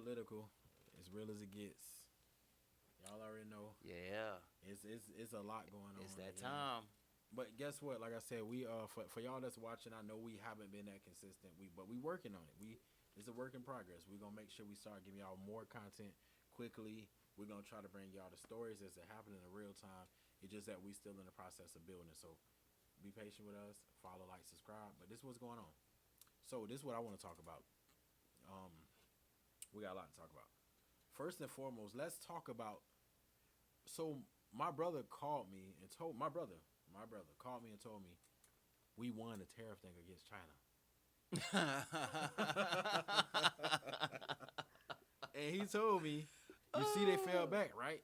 political, as real as it gets. Y'all already know Yeah, it's a lot going it's on. that You know. time. But guess what? Like I said, we for y'all that's watching, I know we haven't been that consistent. We working on it. We It's a work in progress. We're gonna make sure we start giving y'all more content quickly. We're gonna try to bring y'all the stories as they happen in real time. It's just that we still in the process of building. So be patient with us. Follow, like, subscribe. But this is what's going on. So this is what I want to talk about. Um, we got a lot to talk about. First and foremost, let's talk about. So my brother called me and told my brother called me and told me we won the tariff thing against China. And he told me, you see, they fell back, right?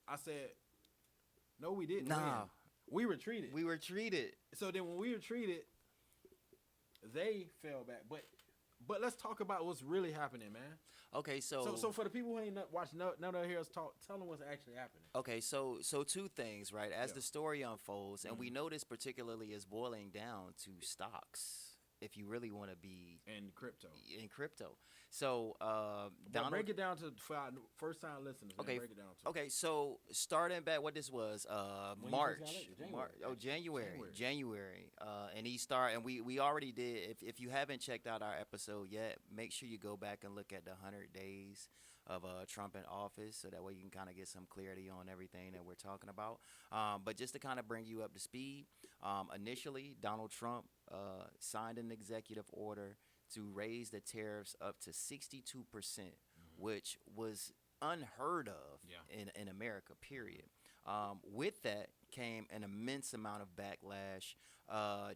I said, no, we didn't Nah, win. We retreated. we were treated. So then when we retreated, they fell back. But let's talk about what's really happening, man. Okay, So for the people who ain't not watched none of hear us talk, tell them what's actually happening. okay, so two things, right? As Yeah. the story unfolds, and we know this particularly is boiling down to stocks. If you really want to be And crypto. in crypto, so But Donald. break it down to for our first time listeners. Man. Okay. Break it down to. Okay, so starting back, what this was, When you first got March, elected? January. January, and he started, and we already did. If you haven't checked out our episode yet, make sure you go back and look at the 100 days of Trump in office, so that way you can kind of get some clarity on everything that we're talking about. But just to kind of bring you up to speed, initially Donald Trump signed an executive order to raise the tariffs up to 62%, which was unheard of Yeah. in America, period. With that came an immense amount of backlash.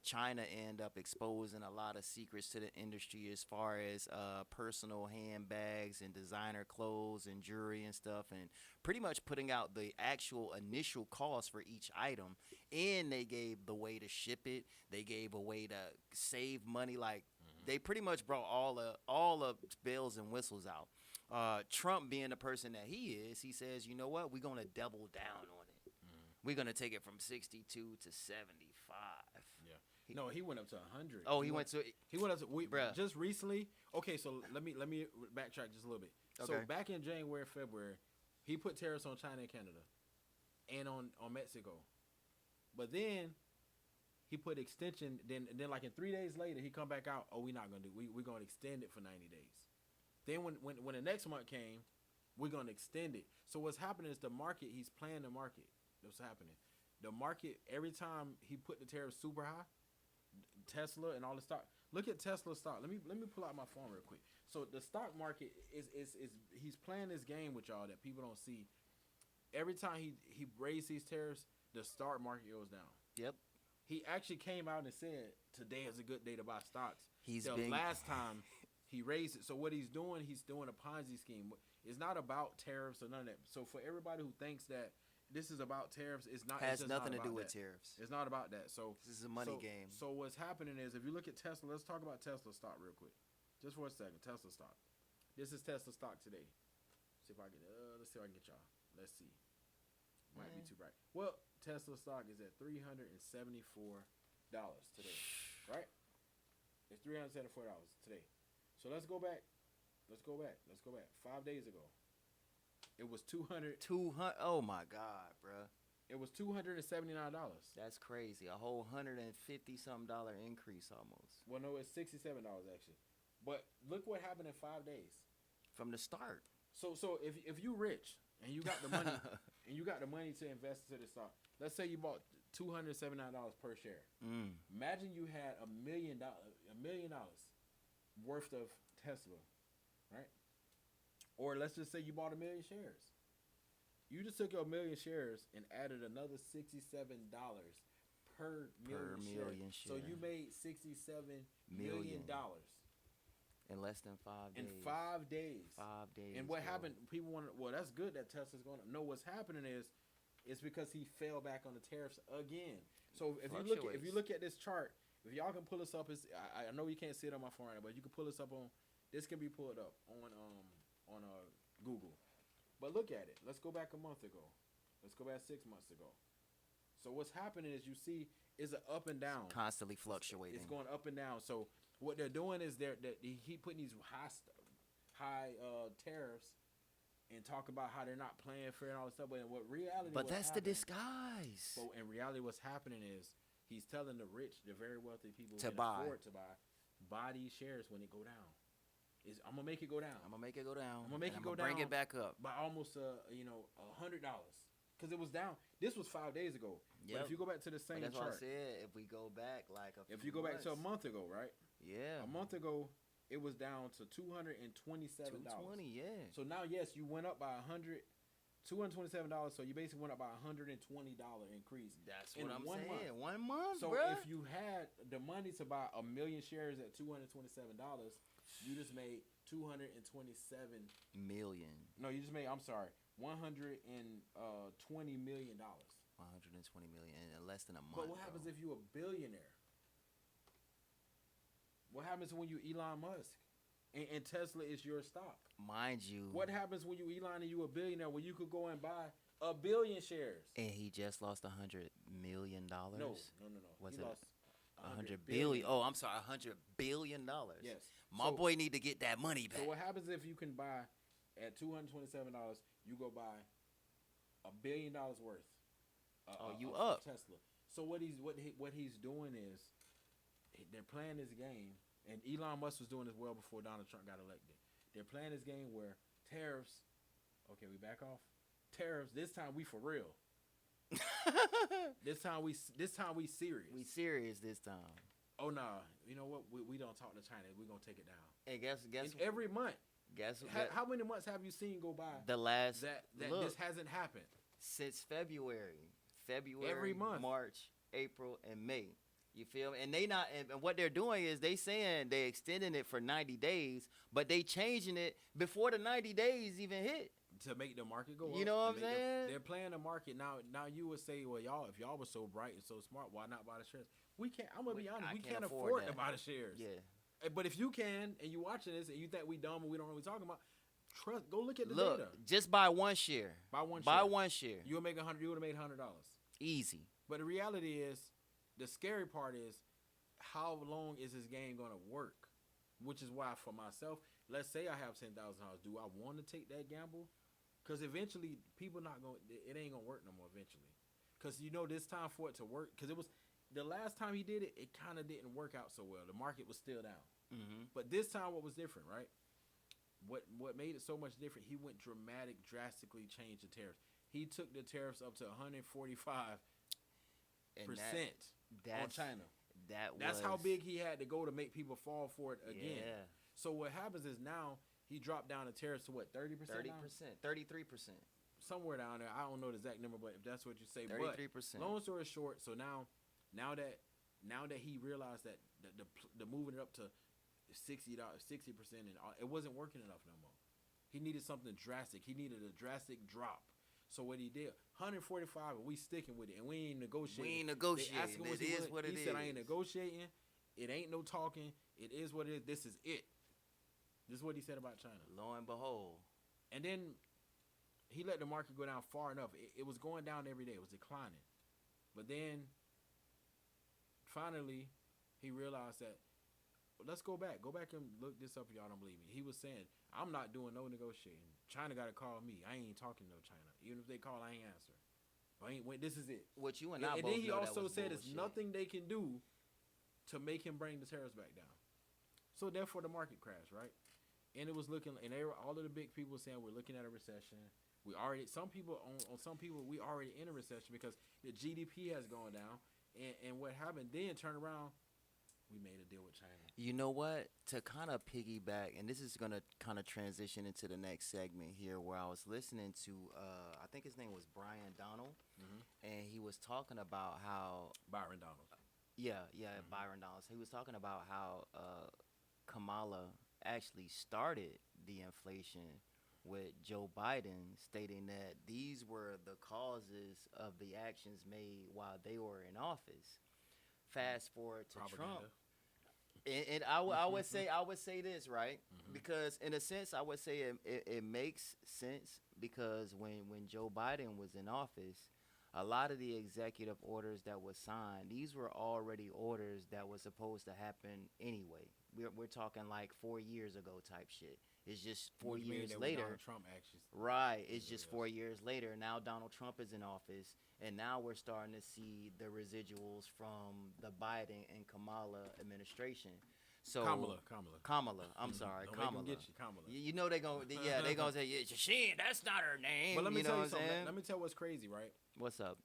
China ended up exposing a lot of secrets to the industry as far as personal handbags and designer clothes and jewelry and stuff, and pretty much putting out the actual initial cost for each item. And they gave the way to ship it. They gave a way to save money. Like, they pretty much brought all the bells and whistles out. Trump, being the person that he is, he says, you know what, we're gonna double down on it. We're gonna take it from 62 to 75. Yeah. No, he went up to 100. Oh, he went to. He went up to Bruh. just recently. Okay, so let me backtrack just a little bit. So Okay. back in January, February, he put tariffs on China and Canada, and on Mexico. But then he put extension. Then like in 3 days later, he come back out. Oh, we're not gonna do. We're gonna extend it for 90 days. Then when the next month came, we're gonna extend it. So what's happening is the market. He's playing the market. That's what's happening. The market, every time he put the tariffs super high, Tesla and all the stock. Look at Tesla stock. Let me pull out my phone real quick. So the stock market is he's playing this game with y'all that people don't see. Every time he raised these tariffs, the stock market goes down. Yep. He actually came out and said today is a good day to buy stocks. He's the been- last time he raised it. So what he's doing a Ponzi scheme. It's not about tariffs or none of that. So for everybody who thinks that this is about tariffs, it's not. Has it's just nothing not to do about with that. tariffs. It's not about that. So This is a money game. So what's happening is, if you look at Tesla, let's talk about Tesla stock real quick, just for a second. Tesla stock. This is Tesla stock today. See if I get. Let's see if I can get y'all. Let's see. Might be too bright. Well, Tesla stock is at $374 today, right? It's $374 today. So let's go back. 5 days ago, it was 200. Oh my God, bruh. It was $279. That's crazy. A whole $150-something increase almost Well, no, it's $67 actually. But look what happened in 5 days. from the start. So if you rich and you got the money to invest into the stock, let's say you bought $279 per share. Imagine you had $1 million worth of Tesla, right? Or let's just say you bought 1 million shares. You just took your 1 million shares and added another $67 per million share. So you made $67 million In less than 5 days. in 5 days. 5 days. And what bro. happened? People want to. Well, that's good that Tesla's going to. No, what's happening is, it's because he fell back on the tariffs again. So if you look at this chart, if y'all can pull this up, I know you can't see it on my phone right now, but you can pull this up on. This can be pulled up on Google. But look at it. Let's go back a month ago. Let's go back 6 months ago. So what's happening is, you see, is an up and down. Constantly fluctuating. It's going up and down. So what they're doing is he putting these high tariffs and talk about how they're not playing fair and all this stuff. But in what reality, But what that's the happened, disguise. but in reality, what's happening is he's telling the rich, the very wealthy people who To can buy. afford to buy these shares when it go down. I'm gonna make it go down. I'm gonna make it go down. I'm gonna make it go Bring down it back up. by almost $100 because it was down. This was 5 days ago. But Yep. if you go back to the But same that's what I chart, said. If we go back like if you go back to a month ago, right? yeah, A month ago, it was down to $227. 220, yeah. So now, yes, you went up by $227. So you basically went up by $120 increase. That's in what I'm 1 saying. month. 1 month, So bruh. if you had the money to buy 1,000,000 shares at $227, you just made million. No, you just made. I'm sorry, $120 million. 120 million in less than a month. But what happens if you're a billionaire? What happens when you Elon Musk and Tesla is your stock? Mind you, What happens when you Elon and you a billionaire when you could go and buy 1 billion shares? and he just lost $100 million. No. What's he it? lost 100 billion. Oh, I'm sorry, $100 billion. Yes. My So- boy need to get that money back. So what happens if you can buy at $227? You go buy $1 billion worth. You of up. Tesla. So what he's doing is they're playing this game, and Elon Musk was doing this well before Donald Trump got elected. They're playing this game where tariffs. Okay, we back off. Tariffs. This time we for real. This time we serious. We serious this time. Oh nah. You know what? We don't talk to China. We're gonna take it down. And guess And every month. guess How many months have you seen go by the last that look, this hasn't happened? since February, Every month. March, April, and May. You feel me? And they not and what they're doing is they saying they extending it for 90 days, but they changing it before the 90 days even hit. To make the market go up. You know what to I'm make saying? They're playing the market now. Now you would say, well, if y'all were so bright and so smart, why not buy the shares? We can't. I'm gonna be honest. I We can't can't afford afford to that. buy the shares. Yeah. But if you can, and you watching this, and you think we dumb and we don't know what we're talking about, go look at the Look, data. just buy one share. Buy one. Buy share. one share. You would make $100. You would have made $100. Easy. But the reality is, the scary part is, how long is this game gonna work? Which is why, for myself, let's say I have $10,000. Do I want to take that gamble? Because eventually, people not going. It ain't gonna work no more. Eventually, because this time for it to work. Because it was the last time he did it. It kind of didn't work out so well. The market was still down. Mm-hmm. But this time, what was different, right? What made it so much different? He went drastically changed the tariffs. He took the tariffs up to 145% on China. That's how big he had to go to make people fall for it again. Yeah. So what happens is now he dropped down the tariffs to what, 30%? 33%. Somewhere down there. I don't know the exact number, but if that's what you say. 33%. But long story short, so now that he realized that the moving it up to $60%, and all, it wasn't working enough no more. He needed something drastic. He needed a drastic drop. So what he did, 145, and we sticking with it, and we ain't negotiating. We ain't negotiating. They asked him It is what it is. He said, I ain't negotiating. It ain't no talking. It is what it is. This is it. This is what he said about China. Lo and behold. And then he let the market go down far enough. It was going down every day. It was declining. But then, finally, he realized that, let's go back. Go back and look this up if y'all don't believe me. He was saying, I'm not doing no negotiating. China got to call me. I ain't talking to no China. Even if they call, I ain't answer. This is it. What you and And I both then he know also that was said there's bullshit. nothing they can do to make him bring the tariffs back down. So therefore the market crashed, right? And it was looking, and all of the big people saying we're looking at a recession. We already, some people we already in a recession because the GDP has gone down. And what happened then, turn around, we made a deal with China. You know what? To kind of piggyback, and this is going to kind of transition into the next segment here where I was listening to, I think his name was Brian Donald, and he was talking about how... Byron Donald. Yeah, Byron Donald. He was talking about how Kamala actually started the inflation with Joe Biden, stating that these were the causes of the actions made while they were in office. Fast forward to Trump. And I would say this, right? Because in a sense, I would say it makes sense because when Joe Biden was in office, a lot of the executive orders that were signed, these were already orders that were supposed to happen anyway. We're talking like 4 years ago type shit. It's just What 4 do you mean years that when later. Donald Trump actually. Right. It's Yeah, just yeah. 4 years later. Now Donald Trump is in office, and now we're starting to see the residuals from the Biden and Kamala administration. So Kamala, I'm sorry, Don't make them Kamala. get you, Kamala. You know they gonna say, yeah, she, that's not her name. But let me you tell know you what I'm something. saying? Let me tell what's crazy, right? What's up?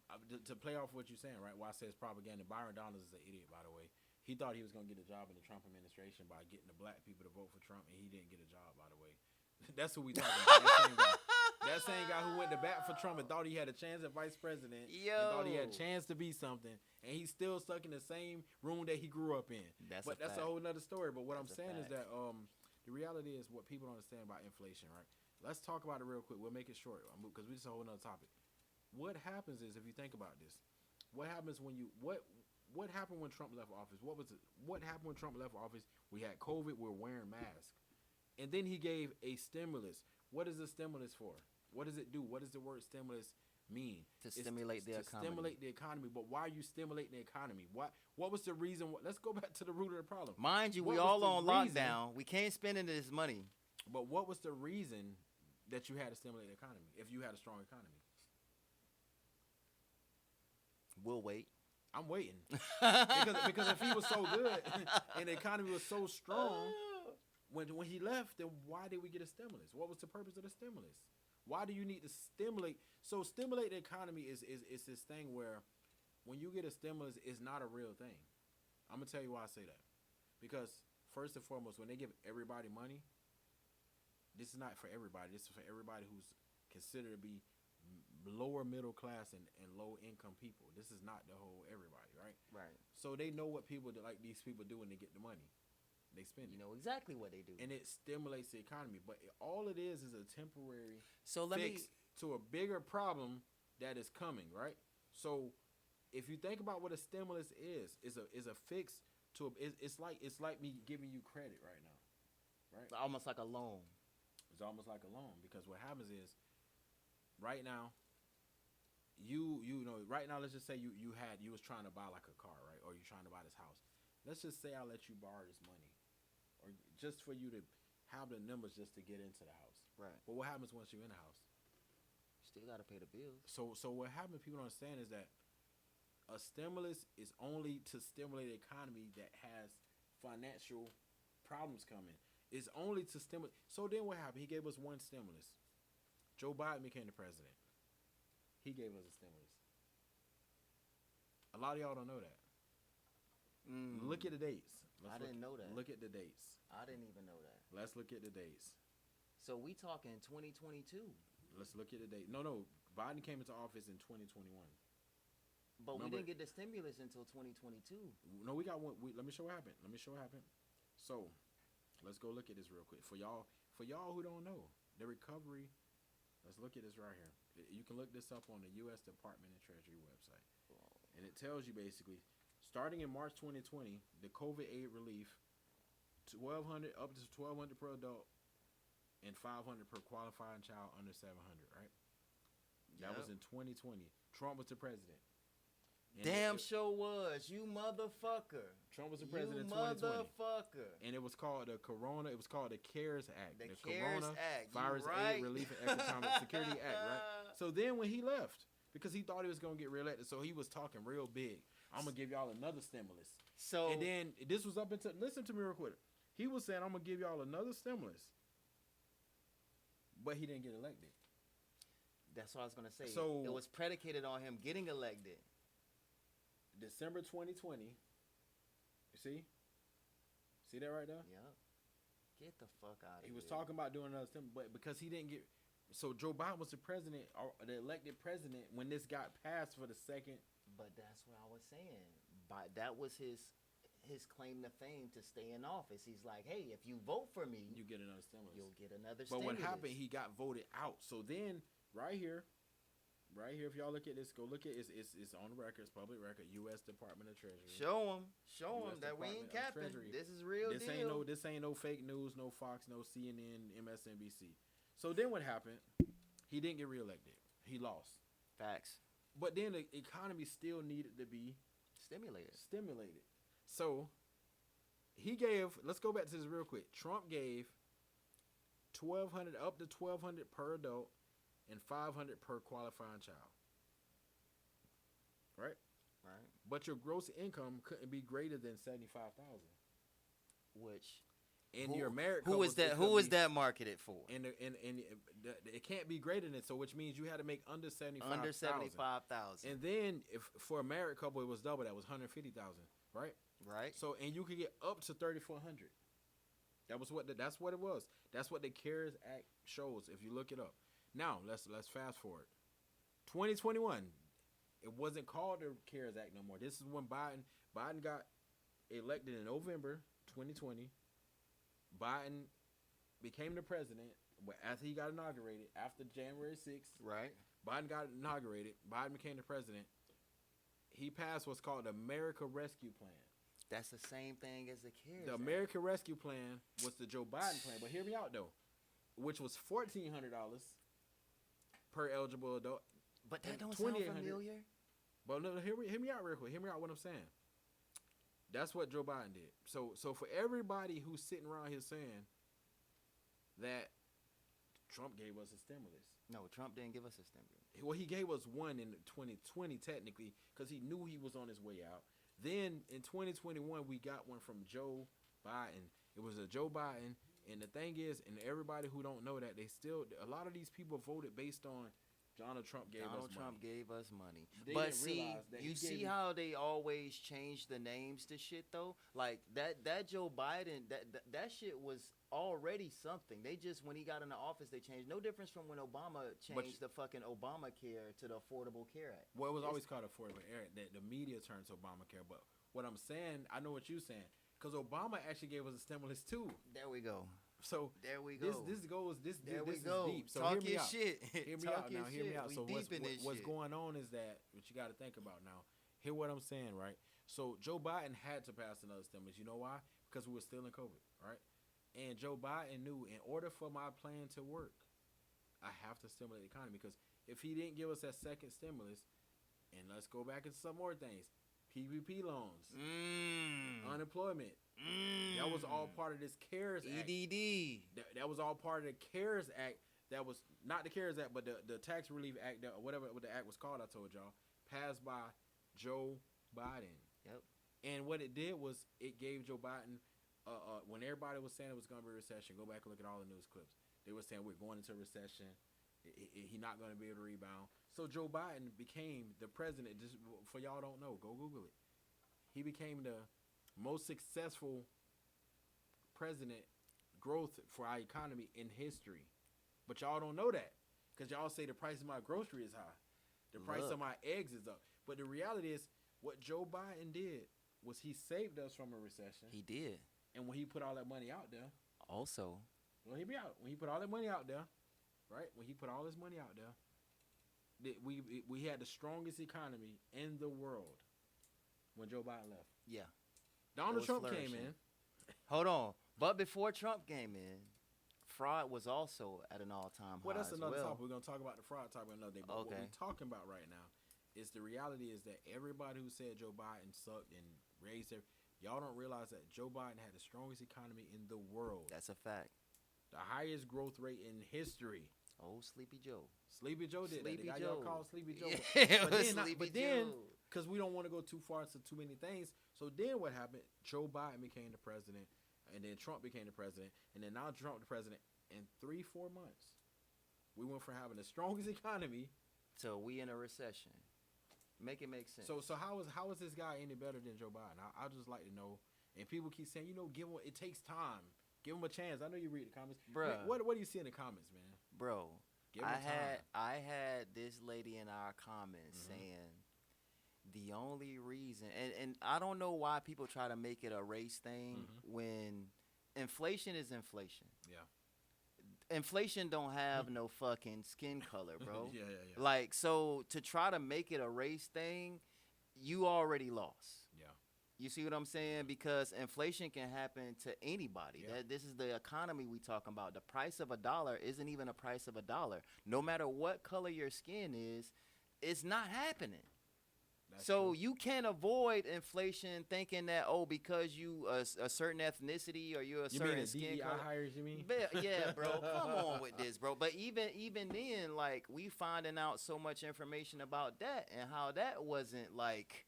To play off what you're saying, right? Why I say it's propaganda. Byron Donalds is an idiot, by the way. He thought he was gonna get a job in the Trump administration by getting the black people to vote for Trump, and he didn't get a job, by the way. That's who we talking about. That same guy. That same guy who went to bat for Trump and thought he had a chance at vice president. Yo. And thought he had a chance to be something, and he's still stuck in the same room that he grew up in. That's But a that's fact. a whole nother story. But what That's I'm a saying is fact. that the reality is what people don't understand about inflation, right? Let's talk about it real quick. We'll make it short because this is a whole nother topic. What happens is, if you think about this, what happens when you what happened when Trump left office? What happened when Trump left office? We had COVID. We're wearing masks, and then he gave a stimulus. What is the stimulus for? What does it do? What does the word stimulus mean? To stimulate the economy. Stimulate the economy. But why are you stimulating the economy? What was the reason? Let's go back to the root of the problem. Mind you, What we was all the on reason- lockdown. We can't spend any of this money. But what was the reason that you had to stimulate the economy if you had a strong economy? We'll wait. I'm waiting because if he was so good and the economy was so strong when he left, then why did we get a stimulus? What was the purpose of the stimulus? Why do you need to stimulate? So stimulate the economy is this thing where when you get a stimulus, it's not a real thing. I'm gonna tell you why I say that. Because first and foremost, when they give everybody money, this is not for everybody. This is for everybody who's considered to be lower middle class and low income people. This is not the whole everybody, right? Right. So they know what people like these people do when they get the money. They spend You it. know exactly what they do. And it stimulates the economy. But all it is a temporary So let me. fix to a bigger problem that is coming, right? So if you think about what a stimulus is a fix to it's like me giving you credit right now, right? Almost like a loan. It's almost like a loan because what happens is right now you know right now let's just say you was trying to buy like a car, right? Or you're trying to buy this house. Let's just say I let you borrow this money or just for you to have the numbers just to get into the house. Right. But what happens once you're in the house? Still got to pay the bills. So what happens, people don't understand, is that a stimulus is only to stimulate an economy that has financial problems coming. It's only to stimulate. So then what happened? He gave us one stimulus. Joe Biden became the president. He gave us a stimulus. A lot of y'all don't know that. Look at the dates. I didn't know that. Look at the dates. I didn't even know that. Let's look at the dates. So we talking 2022. Let's look at the date. No. Biden came into office in 2021. But we Remember- didn't get the stimulus until 2022. No, we got one. Let me show what happened. So, let's go look at this real quick. For y'all who don't know, the recovery. Let's look at this right here. You can look this up on the U.S. Department of Treasury website. And it tells you basically, starting in March 2020, the COVID aid relief, $1,200 up to $1,200 per adult, and $500 per qualifying child under 700. Right? That was in 2020. Trump was the president. And Damn sure was. You motherfucker. Trump was the president in You 2020. motherfucker. And it was called the Corona. It was called the CARES Act. The CARES Corona Act. You Virus right. Aid Relief and Economic Security Act, right? So then when he left, because he thought he was going to get reelected, so he was talking real big. I'm going to give y'all another stimulus. So And then this was up until, listen to me real quick. He was saying, I'm going to give y'all another stimulus. But he didn't get elected. that's what I was gonna say. So- it was predicated on him getting elected. December 2020. You see? See that right there? Yep. Get the fuck out of here. He was talking about doing another stimulus, but because he didn't get, so Joe Biden was the president, or the elected president, when this got passed for the second. But that's what I was saying. But that was his claim to fame to stay in office. He's like, hey, if you vote for me, You get another stimulus. you'll get another But stimulus. what happened? He got voted out. So then, right here, if y'all look at this, go look at it. It's on the record, it's public record. U.S. Department of Treasury. Show him US that we ain't Department of capping. Treasury. This is real This deal. ain't no fake news, no Fox, no CNN, MSNBC. So then what happened? He didn't get reelected. He lost. Facts. But then the economy still needed to be Stimulated. So he gave, let's go back to this real quick. Trump gave $1,200 up to $1,200 per adult, and $500 per qualifying child. Right. Right. But your gross income couldn't be greater than 75,000. Which In your married who couples, is that? Who is that marketed for? And it can't be greater than, so which means you had to make under 75,000. Under 75,000. And then if for a married couple it was double, that was 150,000, right? Right. So and you could get up to 3,400. That's what it was. That's what the CARES Act shows if you look it up. Now let's fast forward. 2021, it wasn't called the CARES Act no more. This is when Biden got elected in November 2020. Biden became the president after he got inaugurated after January 6th. Right. Biden got inaugurated. Biden became the president. He passed what's called the America Rescue Plan. That's the same thing as the CARES The Act. America Rescue Plan was the Joe Biden plan, but hear me out though, which was $1,400 per eligible adult. But that and don't sound $2,800. familiar. But no, hear me out real quick. Hear me out what I'm saying. That's what Joe Biden did. So for everybody who's sitting around here saying that Trump gave us a stimulus. No, Trump didn't give us a stimulus. Well, he gave us one in 2020 technically because he knew he was on his way out. Then in 2021 we got one from Joe Biden. It was a Joe Biden, and the thing is, and everybody who don't know that, a lot of these people voted based on Donald Trump gave us money. They But didn't see, realize that you he see gave how they always change the names to shit though. Like that Joe Biden, that shit was already something. They just when he got into office, they changed. No difference from when Obama changed the fucking Obamacare to the Affordable Care Act. Well, it was always called Affordable Care. The media turned to Obamacare, but what I'm saying, I know what you're saying, because Obama actually gave us a stimulus too. There we go. So there we go. This is deep. So Talk hear me your out. shit. Hear me Talk out your now. Hear me shit. out. We So deep in this what's shit. going on is that what you got to think about now. Hear what I'm saying, right? So Joe Biden had to pass another stimulus. You know why? Because we were still in COVID, right? And Joe Biden knew in order for my plan to work, I have to stimulate the economy. Because if he didn't give us that second stimulus, and let's go back into some more things, PPP loans, unemployment. That was all part of this CARES Act. EDD. That was all part of the CARES Act. That was not the CARES Act, but the Tax Relief Act, or whatever what the act was called. I told y'all, passed by Joe Biden. Yep. And what it did was it gave Joe Biden, when everybody was saying it was going to be a recession, go back and look at all the news clips. They were saying we're going into a recession. He's not going to be able to rebound. So Joe Biden became the president. Just for y'all don't know, go Google it. He became the most successful president growth for our economy in history. But y'all don't know that because y'all say the price of my grocery is high. The price of my eggs is up. But the reality is what Joe Biden did was he saved us from a recession. He did. And when he put all that money out there. Also. Well, hear me out. When he put all that money out there, right? When he put all his money out there, we had the strongest economy in the world when Joe Biden left. Yeah. Donald Trump came in. Hold on. But before Trump came in, fraud was also at an all-time high. Well, that's another topic. We're going to talk about the fraud topic another day. But what we're talking about right now is the reality is that everybody who said Joe Biden sucked and raised y'all don't realize that Joe Biden had the strongest economy in the world. That's a fact. The highest growth rate in history. Oh, Sleepy Joe. Sleepy Joe did Sleepy that. The guy Joe. y'all called Sleepy Joe. Yeah, but then, because we don't want to go too far into too many things, so then what happened? Joe Biden became the president, and then Trump became the president, and then now Trump the president. In 3-4 months, we went from having the strongest economy to we in a recession. Make it make sense. So how is this guy any better than Joe Biden? I just like to know. And people keep saying, give him. It takes time. Give him a chance. I know you read the comments, bro. What do you see in the comments, man? Bro, give him time. I had this lady in our comments saying the only reason, and I don't know why people try to make it a race thing when inflation is inflation. Yeah. Inflation don't have no fucking skin color, bro. Yeah. Like, so to try to make it a race thing, you already lost. Yeah. You see what I'm saying? Because inflation can happen to anybody. Yeah. This is the economy we talking about. The price of $1 isn't even a price of $1. No matter what color your skin is, it's not happening. So you can't avoid inflation thinking that because you a certain ethnicity or you're a You mean certain the skin DEI color. hires? You mean? Yeah, bro. Come on with this, bro. But even then, like we finding out so much information about that and how that wasn't like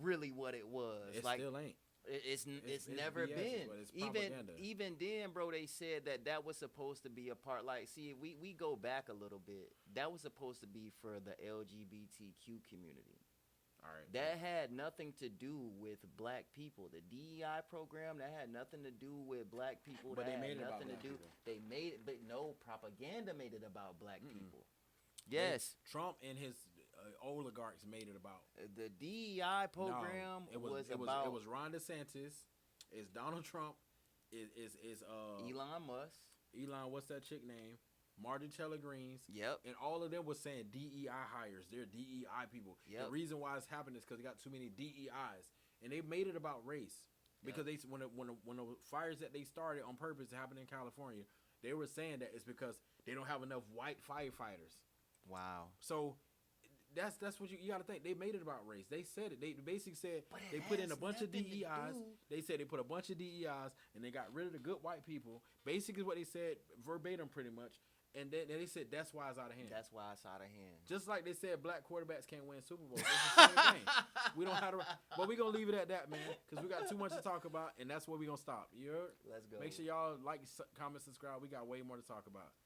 really what it was. It like still ain't. It's never BS, been. but it's propaganda. Even then, bro, they said that was supposed to be a part. Like, see, we go back a little bit. That was supposed to be for the LGBTQ community. All right. That had nothing to do with black people. The DEI program that had nothing to do with black people. But that they made had it about nothing black to do. people. They made it, but no propaganda made it about black people. Yes, Trump and his oligarchs made it about. the DEI program it was about it was Ron DeSantis, it's Donald Trump, is Elon Musk. Elon, what's that chick name? Martin Taylor Greens. Yep. And all of them was saying DEI hires. They're DEI people. Yep. The reason why it's happening is because they got too many DEIs, and they made it about race. Because they when the fires that they started on purpose happened in California, they were saying that it's because they don't have enough white firefighters. Wow. So that's what you got to think. They made it about race. They said it. They basically said they put in a bunch of DEIs. They said they put a bunch of DEIs and they got rid of the good white people. Basically, what they said verbatim, pretty much. And then they said that's why it's out of hand. That's why it's out of hand. Just like they said, black quarterbacks can't win Super Bowls. It's the same thing. We don't have to, but we gonna leave it at that, man, because we got too much to talk about, and that's where we gonna stop. You heard? Let's go. Make sure y'all like, comment, subscribe. We got way more to talk about.